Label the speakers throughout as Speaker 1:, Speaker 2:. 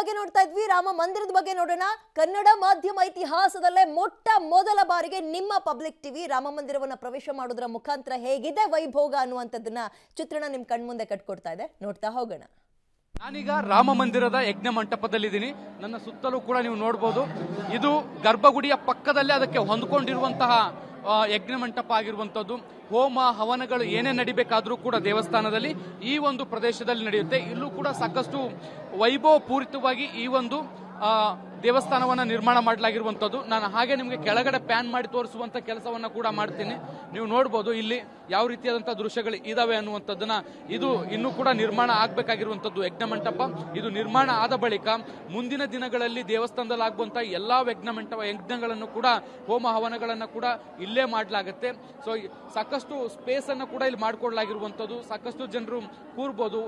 Speaker 1: ಬಗ್ಗೆ ನೋಡ್ತಾ ಇದ್ವಿ, ರಾಮ ಮಂದಿರದ ಬಗ್ಗೆ ನೋಡೋಣ. ಕನ್ನಡ ಮಾಧ್ಯಮ ಇತಿಹಾಸದಲ್ಲೇ ಮೊಟ್ಟ ಮೊದಲ ಬಾರಿಗೆ ನಿಮ್ಮ ಪಬ್ಲಿಕ್ ಟಿವಿ ರಾಮ ಮಂದಿರವನ್ನ ಪ್ರವೇಶ ಮಾಡೋದ್ರ ಮುಖಾಂತರ ಹೇಗಿದೆ ವೈಭೋಗ ಅನ್ನುವಂಥದ್ದನ್ನ ಚಿತ್ರಣ ನಿಮ್ ಕಣ್ಮುಂದೆ ಕಟ್ಕೊಡ್ತಾ ಇದೆ. ನೋಡ್ತಾ ಹೋಗೋಣ.
Speaker 2: ನಾನೀಗ ರಾಮ ಮಂದಿರದ ಯಜ್ಞ ಮಂಟಪದಲ್ಲಿದ್ದೀನಿ. ನನ್ನ ಸುತ್ತಲೂ ಕೂಡ ನೀವು ನೋಡಬಹುದು, ಇದು ಗರ್ಭಗುಡಿಯ ಪಕ್ಕದಲ್ಲೇ ಅದಕ್ಕೆ ಹೊಂದ್ಕೊಂಡಿರುವಂತಹ ಯಜ್ಞ ಮಂಟಪ ಆಗಿರುವಂತದ್ದು. ಹೋಮ ಹವನಗಳು ಏನೇ ನಡಿಬೇಕಾದ್ರೂ ಕೂಡ ದೇವಸ್ಥಾನದಲ್ಲಿ ಈ ಒಂದು ಪ್ರದೇಶದಲ್ಲಿ ನಡೆಯುತ್ತೆ. ಇಲ್ಲೂ ಕೂಡ ಸಾಕಷ್ಟು ವೈಭವ ಪೂರಿತವಾಗಿ ಈ ಒಂದು ದೇವಸ್ಥಾನವನ್ನ ನಿರ್ಮಾಣ ಮಾಡಲಾಗಿರುವಂತದ್ದು. ನಾನು ಹಾಗೆ ನಿಮಗೆ ಕೆಳಗಡೆ ಪ್ಯಾನ್ ಮಾಡಿ ತೋರಿಸುವಂತ ಕೆಲಸವನ್ನ ಕೂಡ ಮಾಡ್ತೀನಿ. ನೀವು ನೋಡಬಹುದು ಇಲ್ಲಿ ಯಾವ ರೀತಿಯಾದಂತಹ ದೃಶ್ಯಗಳು ಇದಾವೆ ಅನ್ನುವಂಥದ್ದನ್ನ. ಇದು ಇನ್ನೂ ಕೂಡ ನಿರ್ಮಾಣ ಆಗ್ಬೇಕಾಗಿರುವಂತದ್ದು ಯಜ್ಞ ಮಂಟಪ. ಇದು ನಿರ್ಮಾಣ ಆದ ಬಳಿಕ ಮುಂದಿನ ದಿನಗಳಲ್ಲಿ ದೇವಸ್ಥಾನದಲ್ಲಿ ಆಗುವಂತಹ ಎಲ್ಲಾ ಯಜ್ಞಗಳನ್ನು ಕೂಡ ಹೋಮ ಹವನಗಳನ್ನ ಕೂಡ ಇಲ್ಲೇ ಮಾಡಲಾಗುತ್ತೆ. ಸೊ ಸಾಕಷ್ಟು ಸ್ಪೇಸ್ ಅನ್ನ ಕೂಡ ಇಲ್ಲಿ ಮಾಡಿಕೊಡ್ಲಾಗಿರುವಂತದ್ದು. ಸಾಕಷ್ಟು ಜನರು ಕೂರ್ಬೋದು,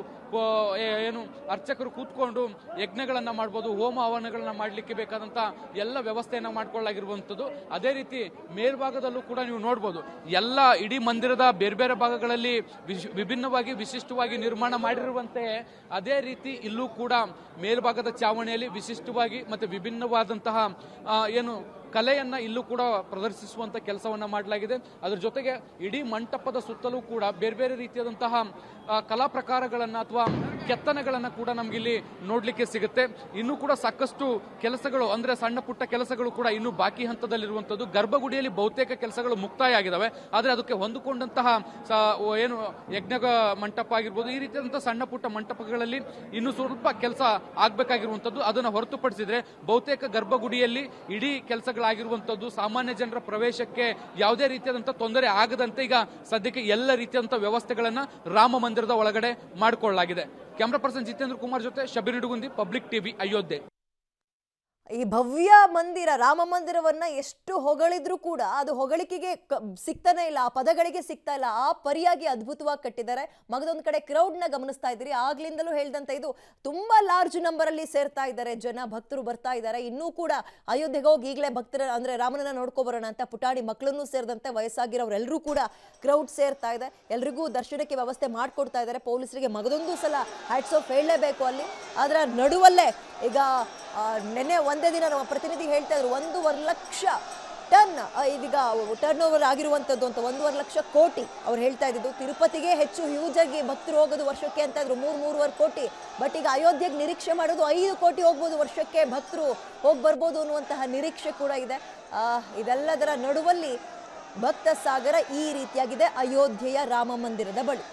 Speaker 2: ಏನು ಅರ್ಚಕರು ಕೂತ್ಕೊಂಡು ಯಜ್ಞಗಳನ್ನ ಮಾಡಬಹುದು, ಹೋಮ ಹವನಗಳನ್ನ ಮಾಡ್ಲಿಕ್ಕೆ ಬೇಕಾದಂತ ಎಲ್ಲ ವ್ಯವಸ್ಥೆಯನ್ನ ಮಾಡ್ಕೊಳ್ಳಾಗಿರುವಂತದ್ದು. ಅದೇ ರೀತಿ ಮೇಲ್ಭಾಗದಲ್ಲೂ ಕೂಡ ನೀವು ನೋಡಬಹುದು, ಎಲ್ಲ ಇಡೀ ಮಂದಿರದ ಬೇರೆ ಬೇರೆ ಭಾಗಗಳಲ್ಲಿ ವಿಭಿನ್ನವಾಗಿ ವಿಶಿಷ್ಟವಾಗಿ ನಿರ್ಮಾಣ ಮಾಡಿರುವಂತೆ ಅದೇ ರೀತಿ ಇಲ್ಲೂ ಕೂಡ ಮೇಲ್ಭಾಗದ ಚಾವಣಿಯಲ್ಲಿ ವಿಶಿಷ್ಟವಾಗಿ ಮತ್ತೆ ವಿಭಿನ್ನವಾದಂತಹ ಏನು ಕಲೆಯನ್ನ ಇಲ್ಲೂ ಕೂಡ ಪ್ರದರ್ಶಿಸುವಂತ ಕೆಲಸವನ್ನ ಮಾಡಲಾಗಿದೆ. ಅದರ ಜೊತೆಗೆ ಇಡೀ ಮಂಟಪದ ಸುತ್ತಲೂ ಕೂಡ ಬೇರೆ ಬೇರೆ ರೀತಿಯಾದಂತಹ ಕಲಾ ಪ್ರಕಾರಗಳನ್ನ ಅಥವಾ ಕೆತ್ತನೆಗಳನ್ನ ಕೂಡ ನಮ್ಗಿಲ್ಲಿ ನೋಡ್ಲಿಕ್ಕೆ ಸಿಗುತ್ತೆ. ಇನ್ನೂ ಕೂಡ ಸಾಕಷ್ಟು ಕೆಲಸಗಳು ಅಂದ್ರೆ ಸಣ್ಣ ಪುಟ್ಟ ಕೆಲಸಗಳು ಕೂಡ ಇನ್ನೂ ಬಾಕಿ ಹಂತದಲ್ಲಿರುವಂತದ್ದು. ಗರ್ಭಗುಡಿಯಲ್ಲಿ ಬಹುತೇಕ ಕೆಲಸಗಳು ಮುಕ್ತಾಯ ಆಗಿದಾವೆ. ಆದ್ರೆ ಅದಕ್ಕೆ ಹೊಂದಿಕೊಂಡಂತಹ ಏನು ಯಜ್ಞ ಮಂಟಪ ಆಗಿರ್ಬೋದು, ಈ ರೀತಿಯಾದಂತಹ ಸಣ್ಣ ಪುಟ್ಟ ಮಂಟಪಗಳಲ್ಲಿ ಇನ್ನೂ ಸ್ವಲ್ಪ ಕೆಲಸ ಆಗ್ಬೇಕಾಗಿರುವಂತದ್ದು. ಅದನ್ನ ಹೊರತುಪಡಿಸಿದ್ರೆ ಬಹುತೇಕ ಗರ್ಭಗುಡಿಯಲ್ಲಿ ಇಡೀ ಕೆಲಸಗಳಾಗಿರುವಂತದ್ದು. ಸಾಮಾನ್ಯ ಜನರ ಪ್ರವೇಶಕ್ಕೆ ಯಾವುದೇ ರೀತಿಯಾದಂತಹ ತೊಂದರೆ ಆಗದಂತೆ ಈಗ ಸದ್ಯಕ್ಕೆ ಎಲ್ಲ ರೀತಿಯಾದಂತಹ ವ್ಯವಸ್ಥೆಗಳನ್ನ ರಾಮ ಮಂದಿರದ ಒಳಗಡೆ ಮಾಡಿಕೊಳ್ಳಲಾಗಿದೆ. ಕ್ಯಾಮರಾ ಪರ್ಸನ್ ಜಿತೇಂದ್ರ ಕುಮಾರ್ ಜೊತೆ ಶಬೀರ್ ನಿಡುಗುಂದಿ, ಪಬ್ಲಿಕ್ ಟಿವಿ, ಅಯೋಧ್ಯೆ.
Speaker 1: ಈ ಭವ್ಯ ಮಂದಿರ ರಾಮ ಮಂದಿರವನ್ನ ಎಷ್ಟು ಹೊಗಳಿದ್ರೂ ಕೂಡ ಅದು ಹೊಗಳಿಕೆಗೆ ಸಿಗ್ತಾನೆ ಇಲ್ಲ, ಆ ಪದಗಳಿಗೆ ಸಿಗ್ತಾ ಇಲ್ಲ. ಆ ಪರಿಯಾಗಿ ಅದ್ಭುತವಾಗಿ ಕಟ್ಟಿದ್ದಾರೆ. ಮಗದೊಂದ್ ಕಡೆ ಕ್ರೌಡ್ ನ ಗಮನಿಸ್ತಾ ಇದ್ದೀರಿ. ಆಗ್ಲಿಂದಲೂ ಹೇಳ್ದಂತ ಇದು ತುಂಬಾ ಲಾರ್ಜ್ ನಂಬರ್ ಅಲ್ಲಿ ಸೇರ್ತಾ ಇದ್ದಾರೆ ಜನ, ಭಕ್ತರು ಬರ್ತಾ ಇದ್ದಾರೆ. ಇನ್ನೂ ಕೂಡ ಅಯೋಧ್ಯೆಗೆ ಹೋಗಿ ಈಗಲೇ ಭಕ್ತರ ಅಂದ್ರೆ ರಾಮನನ್ನ ನೋಡ್ಕೊ ಬರೋಣ ಅಂತ ಪುಟಾಣಿ ಮಕ್ಕಳನ್ನು ಸೇರಿದಂತೆ ವಯಸ್ಸಾಗಿರೋರೆಲ್ಲರೂ ಕೂಡ ಕ್ರೌಡ್ ಸೇರ್ತಾ ಇದೆ. ಎಲ್ರಿಗೂ ದರ್ಶನಕ್ಕೆ ವ್ಯವಸ್ಥೆ ಮಾಡ್ಕೊಡ್ತಾ ಇದ್ದಾರೆ. ಪೊಲೀಸರಿಗೆ ಮಗದೊಂದು ಸಲ ಹ್ಯಾಟ್ಸ್ ಆಫ್ ಹೇಳಲೇಬೇಕು ಅಲ್ಲಿ. ಅದರ ನಡುವಲ್ಲೇ ಈಗ ನೆನ್ನೆ ಒಂದೇ ದಿನ ನಮ್ಮ ಪ್ರತಿನಿಧಿ ಹೇಳ್ತಾ ಇದ್ರು 1.5 ಲಕ್ಷ ಟನ್ ಇದೀಗ ಟರ್ನ್ ಓವರ್ ಆಗಿರುವಂತದ್ದು ಅಂತ. 1.5 ಲಕ್ಷ ಕೋಟಿ ಅವ್ರು ಹೇಳ್ತಾ ಇದ್ದು. ತಿರುಪತಿಗೆ ಹೆಚ್ಚು ಹ್ಯೂಜ್ ಆಗಿ ಭಕ್ತರು ಹೋಗೋದು ವರ್ಷಕ್ಕೆ ಅಂತ ಇದ್ರು 3-3.5 ಕೋಟಿ. ಬಟ್ ಈಗ ಅಯೋಧ್ಯೆಗೆ ನಿರೀಕ್ಷೆ ಮಾಡೋದು 5 ಕೋಟಿ ಹೋಗ್ಬೋದು ವರ್ಷಕ್ಕೆ, ಭಕ್ತರು ಹೋಗಿ ಬರ್ಬೋದು ಅನ್ನುವಂತಹ ನಿರೀಕ್ಷೆ ಕೂಡ ಇದೆ. ಇದೆಲ್ಲದರ ನಡುವಲ್ಲಿ ಭಕ್ತ ಸಾಗರ ಈ ರೀತಿಯಾಗಿದೆ ಅಯೋಧ್ಯೆಯ ರಾಮ ಮಂದಿರದ ಬಳಿ.